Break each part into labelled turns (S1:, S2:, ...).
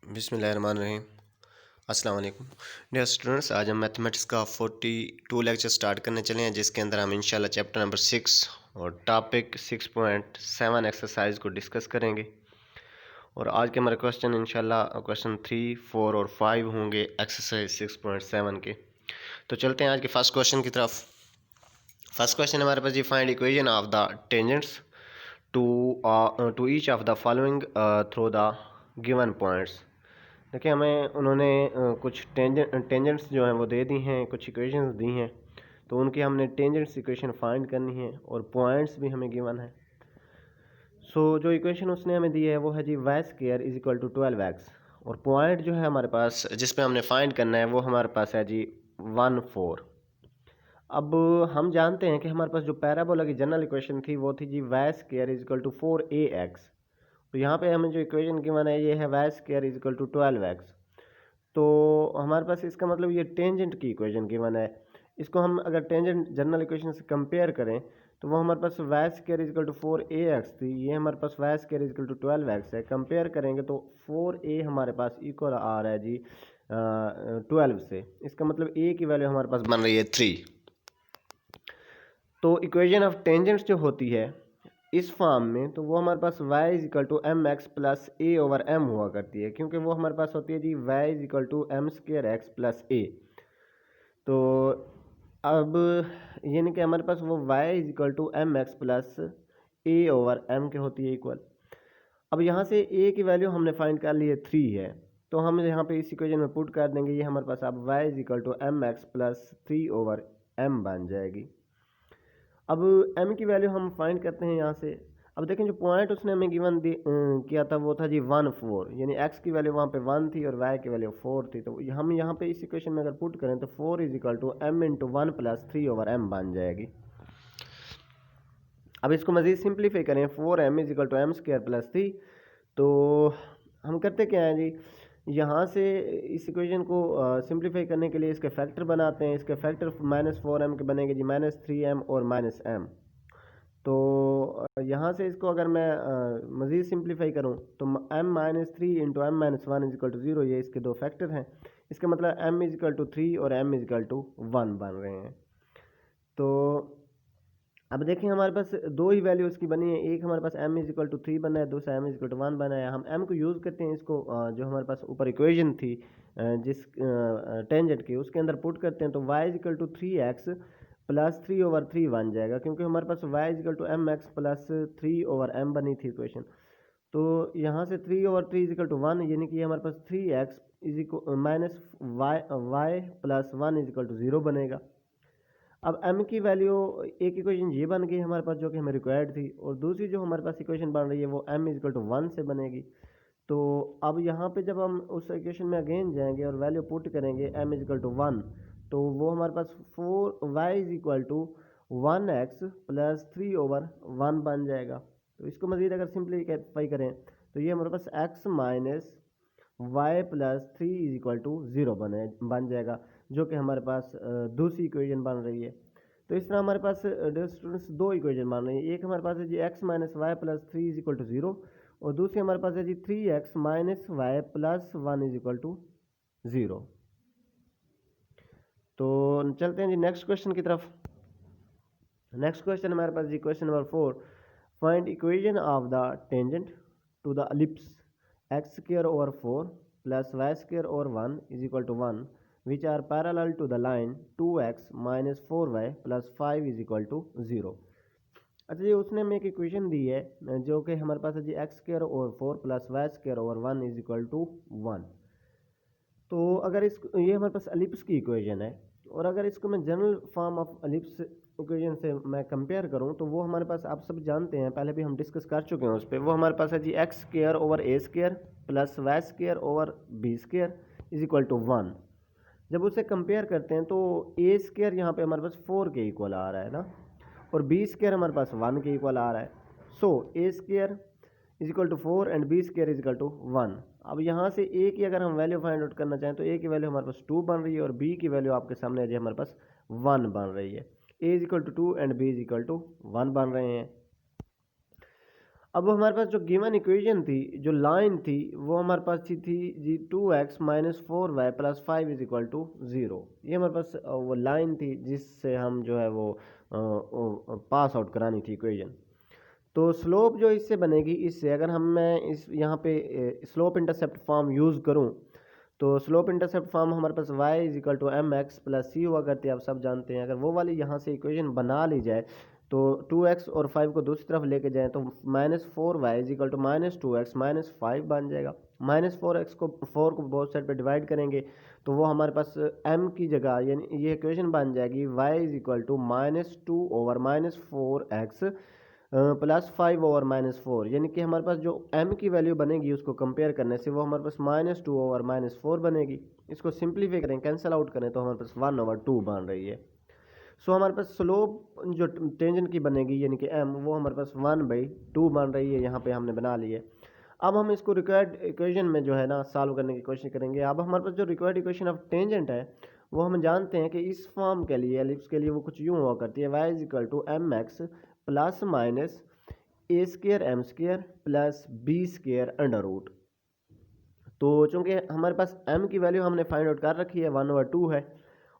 S1: बिस्मिल्लाहिर्रहमानिर्रहीम। अस्सलाम वालेकुम डियर स्टूडेंट्स, आज हम मैथमेटिक्स का 42 लेक्चर स्टार्ट करने चले हैं, जिसके अंदर हम इंशाल्लाह चैप्टर नंबर 6 और टॉपिक 6.7 एक्सरसाइज को डिस्कस करेंगे। और आज के हमारे क्वेश्चन इंशाल्लाह क्वेश्चन 3, 4 और 5 होंगे एक्सरसाइज 6.7 के। तो चलते हैं आज के फर्स्ट क्वेश्चन की तरफ। फर्स्ट क्वेश्चन हमारे पास जी, find equation of the tangents to each of the following through the given points. देखिए, हमें उन्होंने कुछ टेंजेंट्स जो हैं वो दे दी हैं, कुछ इक्वेशंस दी हैं, तो उनकी हमने टेंजेंट्स इक्वेशन फाइंड करनी है और पॉइंट्स भी हमें गिवन है। जो इक्वेशन उसने हमें दी है वो है जी y square is equal to 12x, और पॉइंट जो है हमारे पास जिस पे हमने फाइंड करना है वो हमारे पास है जी 1, 4। अब हम जानते हैं कि हमारे पास जो पैराबोला की जनरल इक्वेशन थी वो थी जी y square is equal to 4ax। तो यहाँ पे हमें जो इक्वेशन गिवन है ये है Y square is equal to 12x। तो हमारे पास इसका मतलब ये टेंजेंट की इक्वेशन गिवन है। इसको हम अगर टेंजेंट जनरल इक्वेशन से कंपेयर करें तो वो हमारे पास y square is equal to 4ax थी, ये हमारे पास y square is equal to 12x है। कंपेयर करेंगे तो 4a हमारे पास इक्वल आ रहा है जी 12 से। इसका मतलब a की वैल्यू हमारे पास बन रही है 3। तो इक्वेशन ऑफ टेंजेंट्स जो होती है इस फॉर्म में, तो वो हमारे पास y is equal to M x plus a over m हुआ करती है, क्योंकि वो हमारे पास होती है जी y is equal to m square x plus a. तो अब यानी कि हमारे पास वो y is equal to M x plus a over m के होती है इक्वल। अब यहाँ से a की वैल्यू हमने फाइंड कर ली है 3 है, तो हम यहाँ पे इस इक्वेशन में पुट कर देंगे, ये हमारे पास अब y is equal to M x plus 3 over M बन जाएगी। अब m की वैल्यू हम फाइंड करते हैं यहाँ से। अब देखें, जो पॉइंट उसने हमें गिवन किया था वो था जी 1, 4, यानी x की वैल्यू वहाँ पे 1 थी और y की वैल्यू 4 थी। तो हम यहाँ पे इस इक्वेशन में अगर पुट करें तो 4 is equal to m into 1 plus 3 over M बन जाएगी। अब इसको मज़ीद सिंप्लीफाई करें, 4m is equal to m square plus 3। तो हम करते क्या हैं जी, यहाँ से इस इक्वेशन को सिंप्लीफाई करने के लिए इसके फैक्टर बनाते हैं। इसके फैक्टर -4m के बनेंगे जी -3m और -m। तो यहाँ से इसको अगर मैं मज़ीद सिंप्लीफाई करूँ तो m-3 into m - 1 is equal to 0, ये इसके दो फैक्टर हैं। इसका मतलब m इज इक्वल टू 3 और m इज इक्वल टू 1 बन रहे हैं। तो अब देखें, हमारे पास दो ही वैल्यू उसकी बनी है, एक हमारे पास m इज इक्वल टू 3 बना है, दूसरा m इज इक्वल टू 1 बना है। हम m को यूज़ करते हैं, इसको जो हमारे पास ऊपर इक्वेशन थी जिस टेंजेंट की, उसके अंदर पुट करते हैं, तो y is equal to 3x plus 3 over 3 बन जाएगा, क्योंकि हमारे पास y is equal to M x plus 3 over m बनी थी इक्वेशन। तो यहाँ से 3 ओवर 3 इज इक्वल टू 1, यानी कि हमारे पास 3x is equal minus y plus 1 is equal to 0 बनेगा। अब m की वैल्यू, एक इक्वेशन ये बन गई हमारे पास जो कि हमें रिक्वायर्ड थी, और दूसरी जो हमारे पास इक्वेशन बन रही है वो m इज इक्वल टू 1 से बनेगी। तो अब यहाँ पे जब हम उस इक्वेशन में अगेन जाएंगे और वैल्यू पुट करेंगे m इज इक्वल टू 1, तो वो हमारे पास 4y is equal to 1x plus 3 over 1 बन जाएगा। तो इसको मज़ीद अगर सिंप्लीफाई करें तो ये हमारे पास x minus y plus 3 is equal to 0 बन जाएगा, जो कि हमारे पास दूसरी इक्वेशन बन रही है। तो इस तरह हमारे पास स्टूडेंट्स दो इक्वेशन बन रही है। एक हमारे पास है जी x minus y plus 3 is equal to 0, और दूसरी हमारे पास है जी 3x minus y plus 1 is equal to 0। तो चलते हैं जी नेक्स्ट क्वेश्चन की तरफ। नेक्स्ट क्वेश्चन हमारे पास जी question number 4, find equation of the tangent to the ellipse x square over 4 plus y square over 1 is equal to 1 which are parallel to the line 2x minus 4y plus 5 is equal to 0। अच्छा जी, उसने हमें एक equation दी है जो कि हमारे पास है जी x square over 4 plus y square over 1 is equal to 1। तो अगर इस ये हमारे पास एलिप्स की इक्वेशन है, और अगर इसको मैं general form of ellipse equation से मैं कंपेयर करूं तो वो हमारे पास आप सब जानते हैं, पहले भी हम डिस्कस कर चुके हैं उस पर। वो हमारे पास है जी x square over a square plus y square over b square is equal to 1। जब उसे कंपेयर करते हैं तो ए स्क्वायर यहाँ पे हमारे पास 4 के इक्वल आ रहा है ना, और बी स्क्वायर हमारे पास 1 के इक्वल आ रहा है। So a square is equal to 4 and b square is equal to 1। अब यहाँ से ए की अगर हम वैल्यू फाइंड आउट करना चाहें तो ए की वैल्यू हमारे पास 2 बन रही है, और बी की वैल्यू आपके सामने है जी हमारे पास 1 बन रही है। A is equal to 2 and b is equal to 1 बन रहे हैं। अब हमारे पास जो गिवन इक्वेशन थी, जो लाइन थी, वो हमारे पास थी जी 2x minus 4y plus 5 is equal to 0। ये हमारे पास वो लाइन थी जिससे हम जो है वो पास आउट करानी थी इक्वेशन। तो स्लोप जो इससे बनेगी, इससे अगर मैं इस यहाँ पे स्लोप इंटरसेप्ट फॉर्म यूज़ करूँ, तो स्लोप इंटरसेप्ट फॉर्म हमारे पास y is equal to M x plus c हुआ करती है, आप सब जानते हैं। अगर वो वाली यहाँ से इक्वेशन बना ली जाए तो 2x और 5 को दूसरी तरफ लेके जाएं तो -4y is equal to -2x -5 बन जाएगा। -4x को 4 को बोथ साइड पे डिवाइड करेंगे तो वो हमारे पास m की जगह यानी ये इक्वेशन बन जाएगी y is equal to -2 over -4x plus 5 over -4, यानी कि हमारे पास जो m की वैल्यू बनेगी उसको कंपेयर करने से वो हमारे पास -2 ओवर -4 बनेगी। इसको सिंप्लीफाई करें, कैंसिल आउट करें तो हमारे पास 1 ओवर 2 बन रही है। सो हमारे पास स्लोप जो टेंजेंट की बनेगी यानी कि m, वो हमारे पास 1/2 बन रही है, यहाँ पे हमने बना ली है। अब हम इसको रिक्वायर्ड इक्वेशन में जो है ना सॉल्व करने की कोशिश करेंगे। अब हमारे पास जो रिक्वायर्ड इक्वेशन ऑफ टेंजेंट है वो हम जानते हैं कि इस फॉर्म के लिए, एलिप्स के लिए, वो कुछ यूँ हुआ करती है, y is equal to M x plus minus a square m square plus b square under root. तो चूंकि हमारे पास m की वैल्यू हमने फाइंड आउट कर रखी है 1/2 है,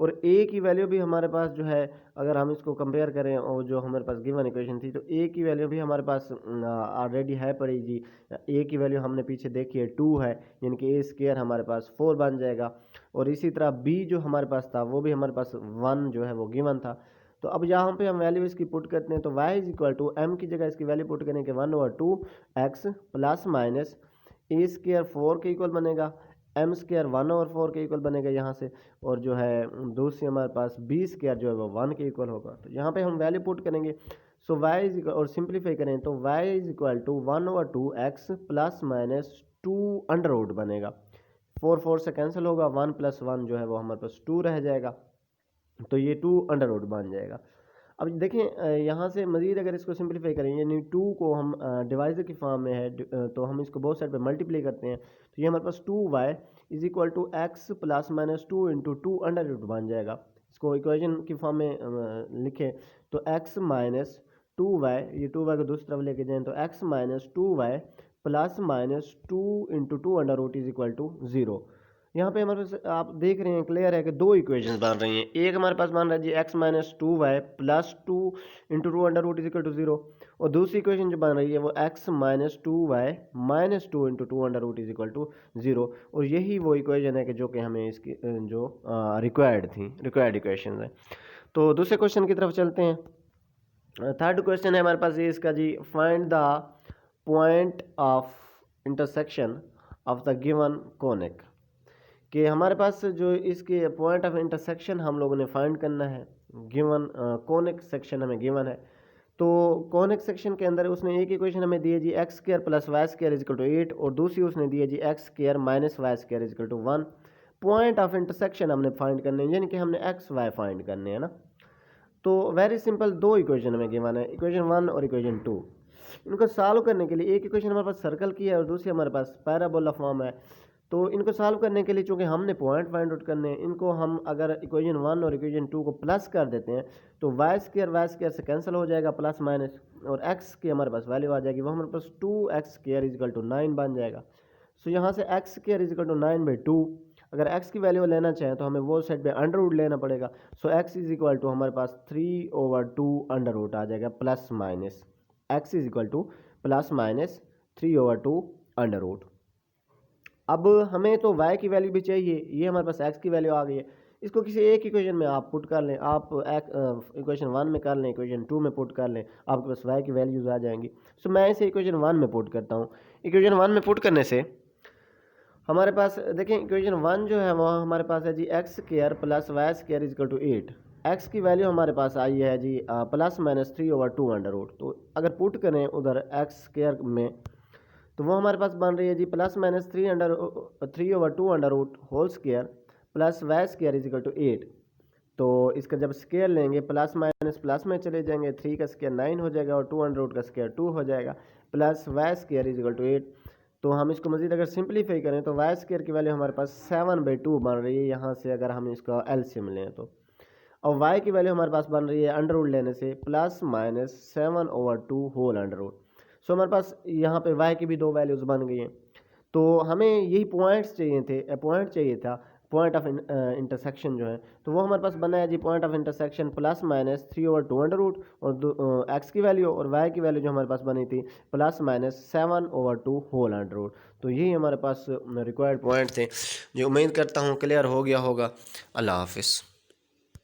S1: और a की वैल्यू भी हमारे पास जो है, अगर हम इसको कंपेयर करें और जो हमारे पास गिवन इक्वेशन थी, तो a की वैल्यू भी हमारे पास ऑलरेडी है पड़ी जी। a की वैल्यू हमने पीछे देखी है 2 है, यानी कि a स्केयर हमारे पास 4 बन जाएगा। और इसी तरह b जो हमारे पास था वो भी हमारे पास 1 जो है वो गिवन था। तो अब यहाँ पे हम वैल्यू इसकी पुट करते हैं तो y is equal to m की जगह इसकी वैल्यू पुट करें कि 1/2x plus minus a square 4 के इक्वल बनेगा, एम स्केयर 1/4 के इक्वल बनेगा यहाँ से, और जो है दूसरी हमारे पास बी स्केयर जो है वो 1 के इक्वल होगा। तो यहाँ पे हम वैल्यू पुट करेंगे। सो वाई इज इक्वल, और सिंप्लीफाई करें तो y is equal to 1/2x plus minus 2 under root बनेगा। 4 से कैंसिल होगा, 1 + 1 जो है वो हमारे पास 2 रह जाएगा, तो ये 2 अंडर रूट बन जाएगा। अब देखें यहाँ से मज़ीद अगर इसको सिंप्लीफाई करें, यानी 2 को हम डिवाइज़र की फॉर्म में है, तो हम इसको बहुत साइड पे मल्टीप्लाई करते हैं तो ये हमारे पास 2y is equal to x plus minus 2 into 2 under root बन जाएगा। इसको इक्वेशन की फॉर्म में लिखें तो x माइनस 2y, ये 2y को दूसरी तरफ लेके जाएँ तो x minus 2y plus minus 2 into 2 under root is equal to 0। यहाँ पे हमारे पास आप देख रहे हैं, क्लियर है कि दो इक्वेशंस बन रही हैं। एक हमारे पास बन रहा है जी x minus 2y plus 2 into 2 under root is equal to 0, और दूसरी इक्वेशन जो बन रही है वो x minus 2y minus 2 into 2 under root is equal to 0। और यही वो इक्वेशन है कि जो कि हमें इसकी जो रिक्वायर्ड इक्वेशन है। तो दूसरे क्वेश्चन की तरफ चलते हैं। थर्ड क्वेश्चन है हमारे पास ये इसका जी, find the point of intersection of the given conic, कि हमारे पास जो इसके पॉइंट ऑफ इंटरसेक्शन हम लोगों ने फाइंड करना है। गिवन कोनिक सेक्शन हमें गिवन है, तो कोनिक सेक्शन के अंदर उसने एक इक्वेशन हमें दी है जी x square plus y square is equal to 8, और दूसरी उसने दी है जी x square minus y square is equal to 1। Point of intersection हमने फाइंड करने हैं, यानी कि हमने x y फाइंड करने हैं ना। तो वेरी सिंपल, दो इक्वेशन हमें गिवन है, इक्वेशन 1 और इक्वेशन 2। इनको सॉल्व करने के लिए एक इक्वेशन हमारे पास सर्कल की है और दूसरी हमारे पास पैराबोला फॉर्म है। तो इनको सॉल्व करने के लिए चूंकि हमने पॉइंट फाइंड आउट करने हैं, इनको हम अगर इक्वेशन 1 और इक्वेशन 2 को प्लस कर देते हैं तो वाई स्क्वायर से कैंसिल हो जाएगा, प्लस माइनस, और एक्स की हमारे पास वैल्यू आ जाएगी, वो हमारे पास 2x² इजिकल टू 9 बन जाएगा। सो यहाँ से x² इजिकल टू 9/2, अगर x की वैल्यू लेना चाहें तो हमें वो साइड पे अंडर रूट लेना पड़ेगा। So x is equal to हमारे पास 3/2 अंडर रूट आ जाएगा, plus minus x is equal to plus minus 3/2 under root. अब हमें तो y की वैल्यू भी चाहिए, ये हमारे पास x की वैल्यू आ गई है। इसको किसी एक इक्वेशन में आप पुट कर लें, आप इक्वेशन 1 में कर लें, इक्वेशन 2 में पुट कर लें, आपके पास y की वैल्यूज आ जाएंगी। सो मैं इसे इक्वेशन 1 में पुट करता हूँ। इक्वेशन 1 में पुट करने से हमारे पास देखें, इक्वेशन 1 जो है वह हमारे पास है जी x square plus y square is equal to 8। x की वैल्यू हमारे पास आई है जी प्लस माइनस 3/2 अंडर रूट। तो अगर पुट करें उधर x स्क्वायर में तो वो हमारे पास बन रही है जी plus minus 3/2 under root whole square plus y square is equal to 8। तो इसका जब स्क्वायर लेंगे प्लस माइनस प्लस में चले जाएंगे, 3 का स्क्वायर 9 हो जाएगा और 2 अंडर रूट का स्क्वायर 2 हो जाएगा, plus y square is equal to 8। तो हम इसको मजीद अगर सिंप्लीफाई करें तो वाई स्क्वायर की वैल्यू हमारे पास 7/2 बन रही है, यहाँ से अगर हम इसका एलसीएम लें तो। और वाई की वैल्यू हमारे पास बन रही है अंडर रूट लेने से plus minus 7/2 whole under root. So हमारे पास यहाँ पे y की भी 2 वैल्यूज़ बन गई हैं। तो हमें यही पॉइंट्स चाहिए थे, पॉइंट चाहिए था, पॉइंट ऑफ इंटरसेक्शन जो है, तो वो हमारे पास बना है जी point of intersection plus minus 3/2 under root और एक्स की वैल्यू और वाई की वैल्यू जो हमारे पास बनी थी plus minus 7/2 whole under root. तो यही हमारे पास रिक्वायर्ड पॉइंट थे, जो उम्मीद करता हूँ क्लियर हो गया होगा। अल्लाह हाफिज़।